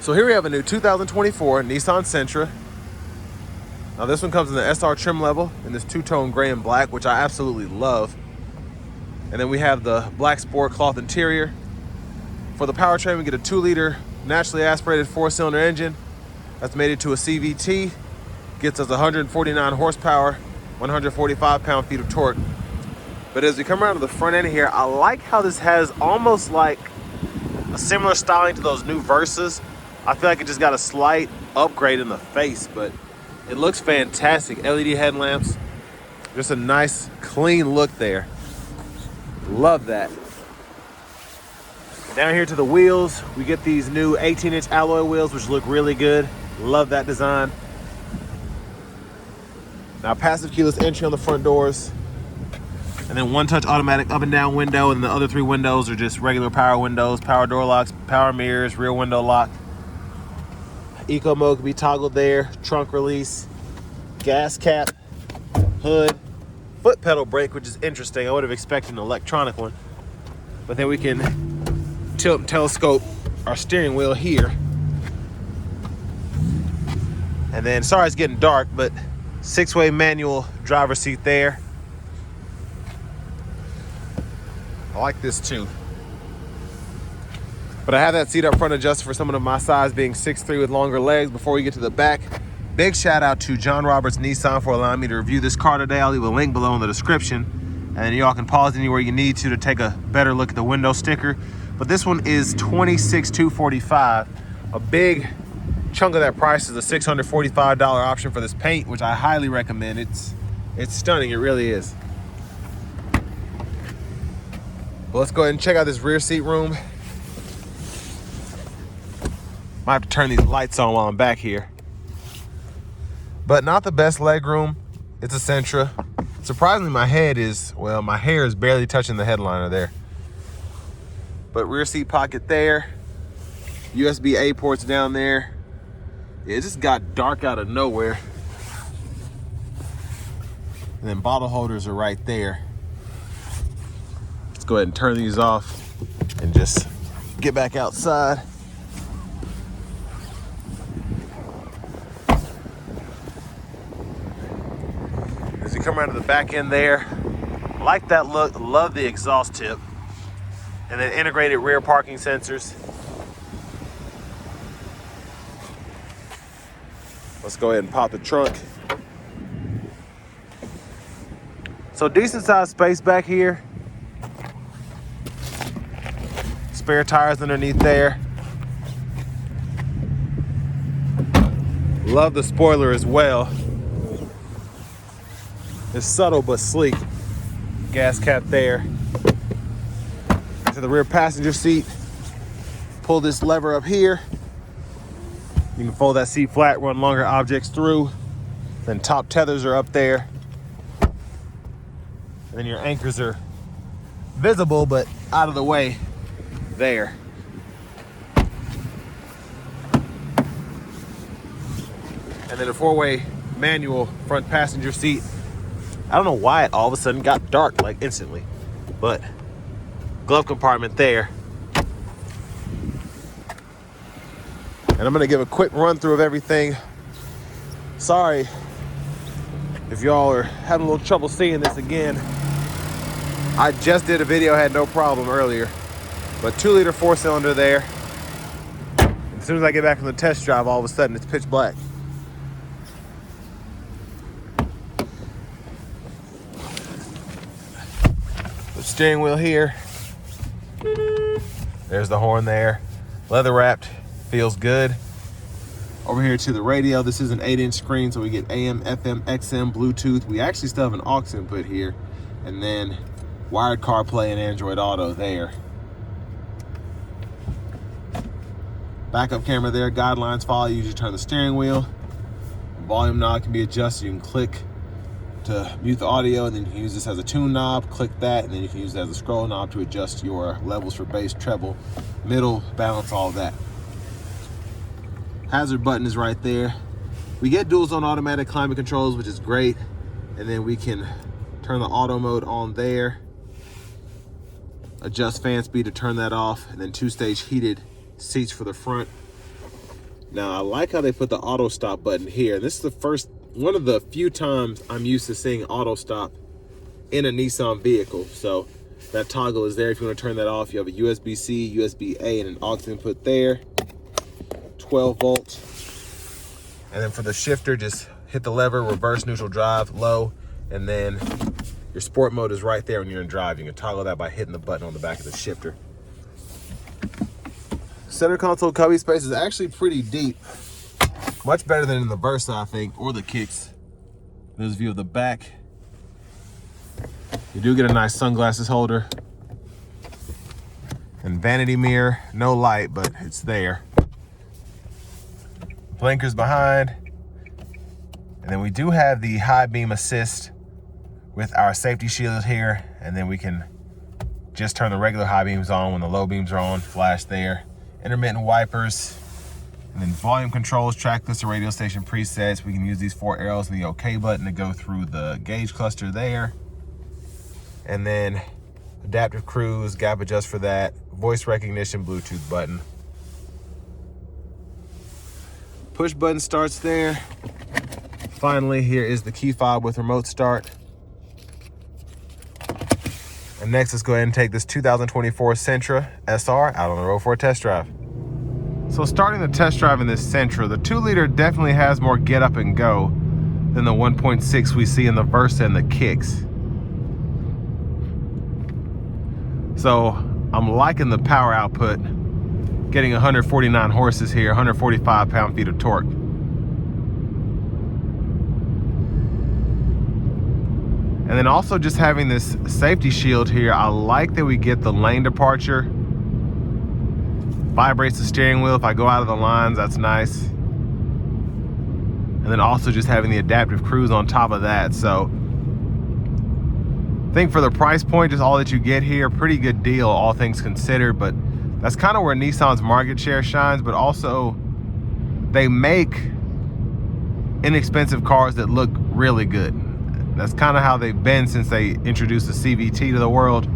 So here we have a new 2024 Nissan Sentra. Now this one comes in the SR trim level in this two-tone gray and black, which I absolutely love. And then we have the black sport cloth interior. For the powertrain, we get a 2-liter naturally aspirated 4-cylinder engine that's mated to a CVT. Gets us 149 horsepower, 145 pound-feet of torque. But as we come around to the front end here, I like how this has almost like a similar styling to those new Versas. I feel like it just got a slight upgrade in the face, but it looks fantastic. LED headlamps, just a nice, clean look there. Love that. Down here to the wheels, we get these new 18-inch alloy wheels, which look really good. Love that design. Now, passive keyless entry on the front doors. And then one-touch automatic up and down window, and the other 3 windows are just regular power windows, power door locks, power mirrors, rear window lock. Eco mode can be toggled there, trunk release, gas cap, hood, foot pedal brake, which is interesting. I would have expected an electronic one. But then we can tilt and telescope our steering wheel here. And then, sorry it's getting dark, but 6-way manual driver's seat there. I like this too. But I have that seat up front adjusted for someone of my size, being 6'3" with longer legs. Before we get to the back, big shout out to John Roberts Nissan for allowing me to review this car today. I'll leave a link below in the description, and y'all can pause anywhere you need to take a better look at the window sticker. But this one is $26,245. A big chunk of that price is a $645 option for this paint, which I highly recommend. It's stunning, it really is. Well, let's go ahead and check out this rear seat room. Might have to turn these lights on while I'm back here. But not the best leg room. It's a Sentra. Surprisingly, my hair is barely touching the headliner there. But rear seat pocket there. USB-A ports down there. It just got dark out of nowhere. And then bottle holders are right there. Let's go ahead and turn these off and just get back outside. As you come around to the back end there, like that look, love the exhaust tip. And then integrated rear parking sensors. Let's go ahead and pop the trunk. So decent sized space back here. Spare tires underneath there. Love the spoiler as well. It's subtle but sleek. Gas cap there. To the rear passenger seat. Pull this lever up here. You can fold that seat flat, run longer objects through. Then top tethers are up there. And then your anchors are visible but out of the way there. And then a 4-way manual front passenger seat. I don't know why it all of a sudden got dark like instantly, but glove compartment there. And I'm gonna give a quick run through of everything. Sorry if y'all are having a little trouble seeing this again. I just did a video, had no problem earlier. But 2-liter 4-cylinder there. As soon as I get back from the test drive, all of a sudden it's pitch black. The steering wheel here. There's the horn there. Leather wrapped, feels good. Over here to the radio, this is an 8-inch screen, so we get AM, FM, XM, Bluetooth. We actually still have an aux input here. And then wired CarPlay and Android Auto there. Backup camera there, guidelines follow you as you turn the steering wheel. Volume knob can be adjusted. You can click to mute the audio, and then you can use this as a tune knob. Click that, and then you can use it as a scroll knob to adjust your levels for bass, treble, middle, balance, all of that. Hazard button is right there. We get dual zone automatic climate controls, which is great. And then we can turn the auto mode on there. Adjust fan speed to turn that off, and then 2-stage heated seats for the front. Now, I like how they put the auto stop button here. This is one of the few times I'm used to seeing auto stop in a Nissan vehicle. So that toggle is there if you want to turn that off. You have a USB-C, USB-A, and an aux input there. 12 volts. And then for the shifter, just hit the lever, reverse, neutral, drive, low, and then your sport mode is right there when you're in drive. You can toggle that by hitting the button on the back of the shifter. Center console cubby space is actually pretty deep. Much better than in the Versa, I think, or the Kicks. There's a view of the back. You do get a nice sunglasses holder. And vanity mirror, no light, but it's there. Blinkers behind. And then we do have the high beam assist with our safety shield here. And then we can just turn the regular high beams on when the low beams are on, flash there. Intermittent wipers. And then volume controls, track list, and radio station presets. We can use these 4 arrows and the OK button to go through the gauge cluster there. And then adaptive cruise, gap adjust for that, voice recognition, Bluetooth button. Push button starts there. Finally, here is the key fob with remote start. And next, let's go ahead and take this 2024 Sentra SR out on the road for a test drive. So starting the test drive in this Sentra, the 2-liter definitely has more get up and go than the 1.6 we see in the Versa and the Kicks. So I'm liking the power output, getting 149 horses here, 145 pound-feet of torque. And then also just having this safety shield here, I like that we get the lane departure. Vibrates the steering wheel if I go out of the lines, that's nice. And then also just having the adaptive cruise on top of that. So I think for the price point, just all that you get here, pretty good deal, all things considered. But that's kind of where Nissan's market share shines, but also they make inexpensive cars that look really good. That's kind of how they've been since they introduced the CVT to the world.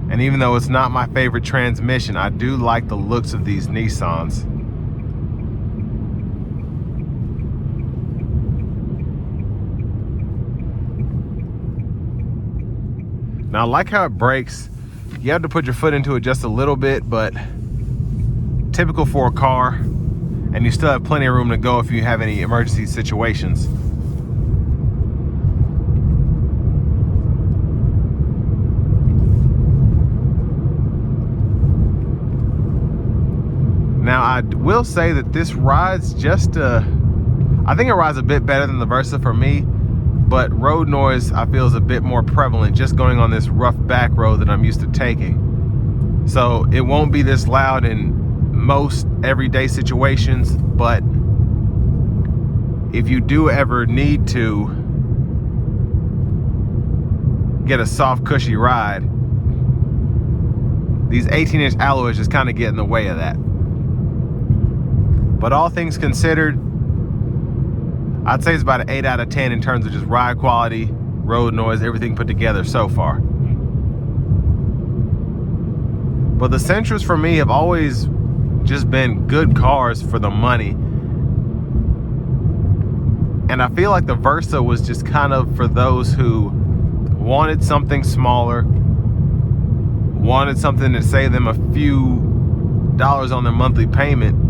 And even though it's not my favorite transmission, I do like the looks of these Nissans. Now, I like how it brakes. You have to put your foot into it just a little bit, but typical for a car. And you still have plenty of room to go if you have any emergency situations. Now, I will say that this rides I think it rides a bit better than the Versa for me, but road noise I feel is a bit more prevalent just going on this rough back road that I'm used to taking. So it won't be this loud in most everyday situations, but if you do ever need to get a soft, cushy ride, these 18-inch alloys just kind of get in the way of that. But all things considered, I'd say it's about an 8 out of 10 in terms of just ride quality, road noise, everything put together so far. But the Sentras for me have always just been good cars for the money. And I feel like the Versa was just kind of for those who wanted something smaller, wanted something to save them a few dollars on their monthly payment,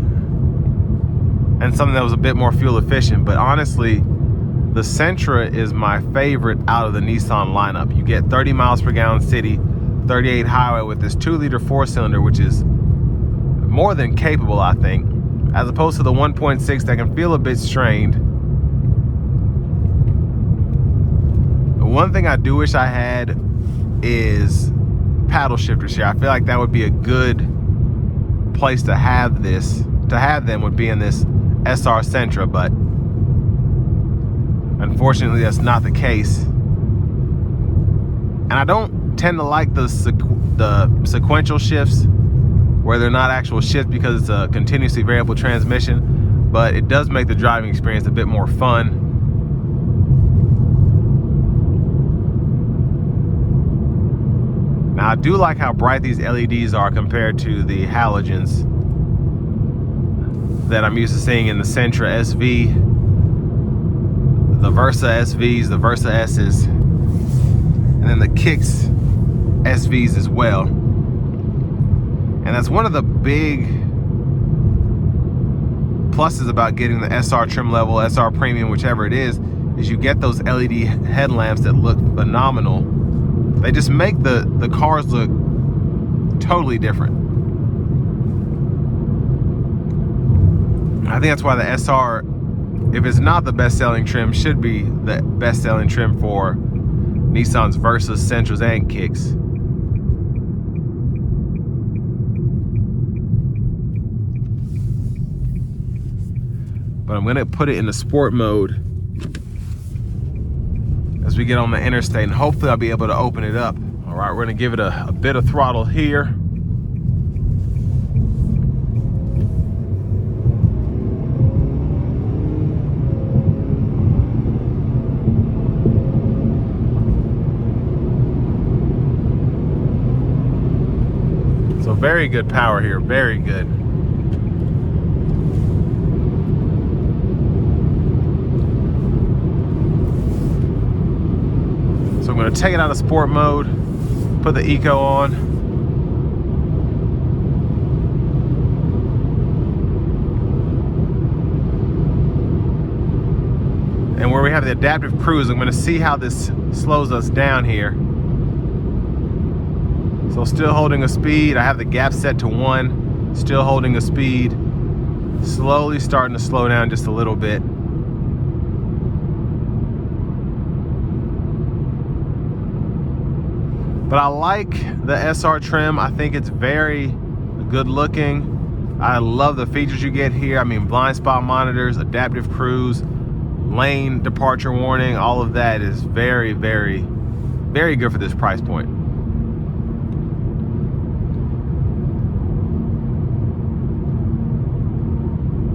and something that was a bit more fuel efficient. But honestly, the Sentra is my favorite out of the Nissan lineup. You get 30 miles per gallon city, 38 highway with this 2-liter 4-cylinder, which is more than capable, I think, as opposed to the 1.6 that can feel a bit strained. The one thing I do wish I had is paddle shifters here. I feel like that would be a good place to have them would be in this SR Sentra, but unfortunately that's not the case. And I don't tend to like the sequential shifts where they're not actual shifts because it's a continuously variable transmission, but it does make the driving experience a bit more fun. Now, I do like how bright these LEDs are compared to the halogens. that I'm used to seeing in the Sentra SV, the Versa SVs, the Versa S's, and then the Kicks SVs as well. And that's one of the big pluses about getting the SR trim level, SR premium, whichever it is you get those LED headlamps that look phenomenal. They just make the cars look totally different. I think that's why the SR, if it's not the best-selling trim, should be the best-selling trim for Nissan's Versas, Sentras, and Kicks. But I'm gonna put it in the sport mode as we get on the interstate, and hopefully I'll be able to open it up. All right, we're gonna give it a bit of throttle here. So very good power here, very good. So I'm going to take it out of sport mode, put the eco on. And where we have the adaptive cruise, I'm going to see how this slows us down here. So still holding a speed, I have the gap set to 1, still holding a speed, slowly starting to slow down just a little bit. But I like the SR trim. I think it's very good looking. I love the features you get here. I mean, blind spot monitors, adaptive cruise, lane departure warning, all of that is very, very, very good for this price point.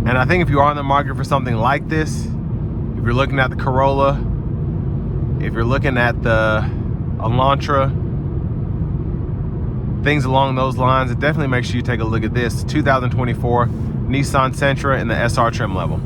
And I think if you are in the market for something like this, if you're looking at the Corolla, if you're looking at the Elantra, things along those lines, definitely make sure you take a look at this 2024 Nissan Sentra in the SR trim level.